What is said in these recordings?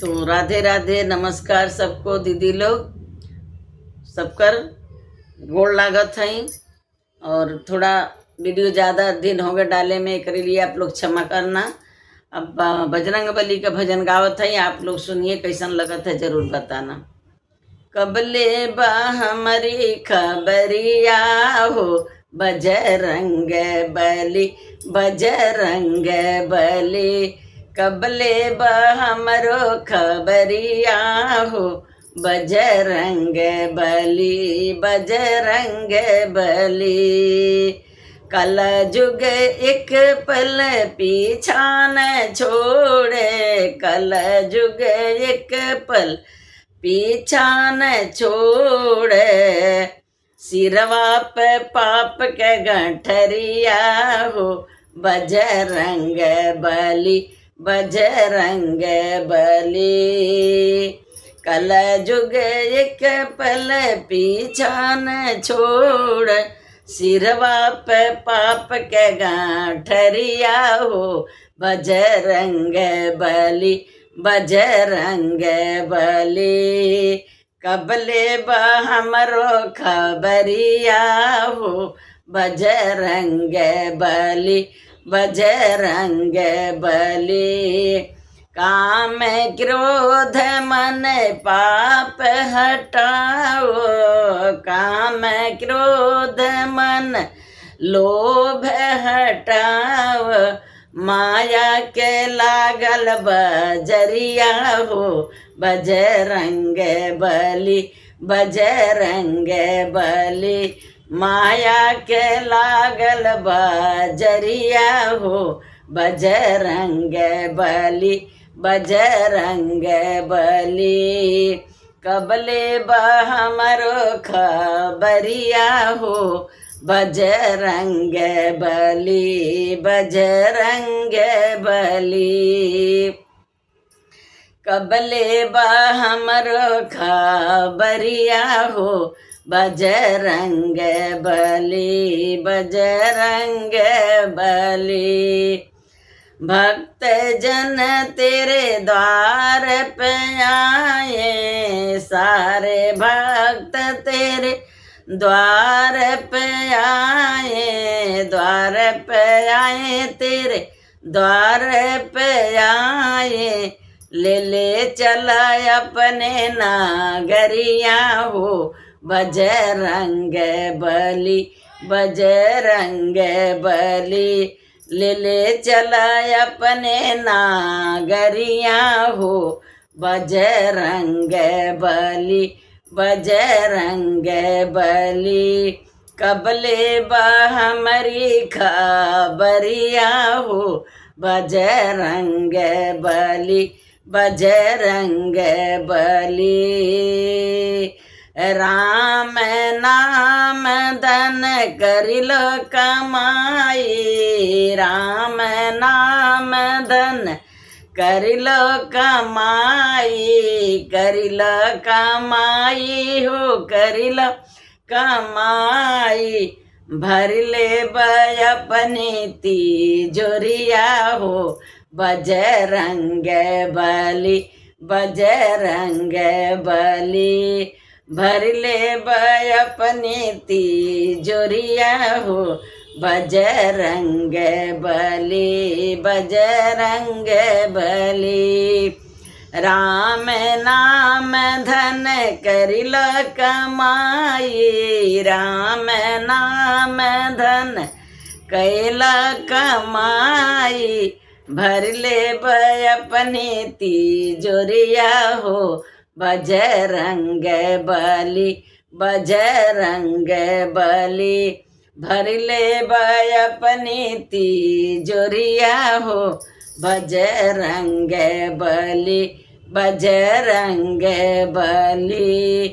तो राधे राधे, नमस्कार सबको। दीदी लोग सबकर गोड़ लागत हई। और थोड़ा वीडियो ज़्यादा दिन हो गए डाले में, एक लिए आप लोग क्षमा करना। अब बजरंग बली का भजन गावत हई, आप लोग सुनिए कैसन लगत है, जरूर बताना। कबले बा हमारी खबरिया हो, बजरंग बली बजरंग बली। कबले बा हमरो खबरिया हो, बजरंग बली बजरंग बली। कल जुग एक पल पीछा न छोड़े, कल जुग एक पल पीछा न छोड़े। सिरवा पे पाप के गठरिया हो, बजरंग बली बजरंग बली। कल जुग एक पल पीछा न छोड़, सिरवा पे पाप के गांठरिया हो, बजरंग बली बजरंग बली। कबले बा हमरो खबरिया हो, बजरंग बली बजरंग बली। काम क्रोध मन पाप हटाओ, काम क्रोध मन लोभ हटाओ। माया के लागल बजरिया हो, बजरंग बली बजरंग बली। माया के लागल बजरिया हो, बजरंग बली बजरंग बली। कबले बा हमरो खबरिया हो, बजरंग बली बजरंग बली। कबले बा हमरो खबरिया हो, बजरंग बली बजरंग बली। भक्त जन तेरे द्वार पे आए, सारे भक्त तेरे द्वार पे आए, द्वार पे आए तेरे द्वार पे आए। ले ले चला अपने नागरिया हो, बजरंग बली बजरंग बली। ले ले चला अपने नागरिया हो, बजरंग बली बजरंग बली। कबले बा हमारी खबरिया हो, बजरंग बली बजरंग बली। राम नाम धन करिल कमाई, राम नाम धन करिल कमाई, करिल कमाई हो करिल कमाई। भर ले अपनी तिजोरिया हो, बजरंग बली बजरंग बली। भर ले अपनी तिजोरिया हो, बजरंग बली बजरंग बली। राम नाम धन करिल कमाई, राम नाम धन कैल कमाई। भर ले अपनी तिजोरिया हो, बजरंग बली बजरंग बली। भर ले अपनी तिजोरिया हो, बजरंग बली बजरंग बली।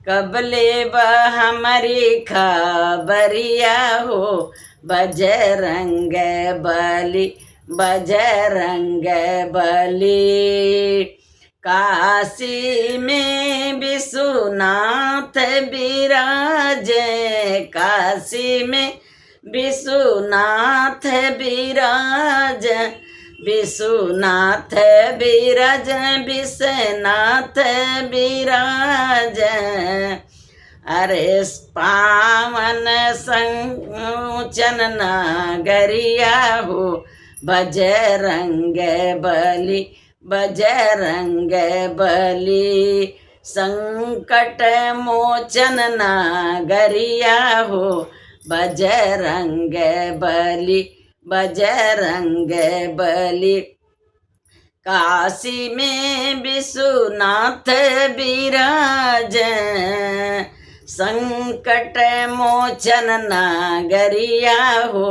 कबले बा हमारी खबरिया हो, बजरंग बली बजरंग बली। काशी में विश्वनाथ विराजे, काशी में विश्वनाथ विराज। विश्वनाथ बिराज विश्वनाथ बिराज अरे पावन संचन नागरिया हो बजरंग बली बजरंग बली संकट मोचन नागरिया हो बजरंग बली बजरंग बली काशी में विश्वनाथ विराज संकट मोचन नागरिया हो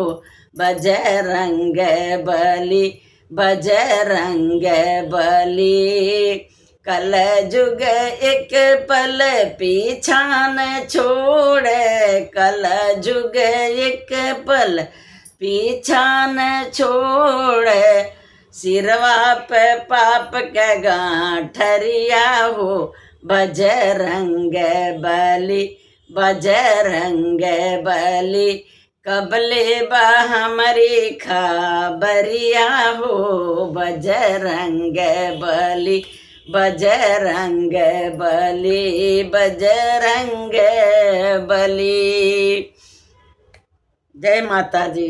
बजरंग बली बजरंग बली कल जुग एक पल पीछा न छोड़े कल जुग एक पल पीछा न छोड़े सिरवा पे पाप के गांठरिया हो बजरंग बली बजरंग बली कबले बा हमारी खबरिया हो बजरंग बली बजरंग बली बजरंग बली। जय माता जी।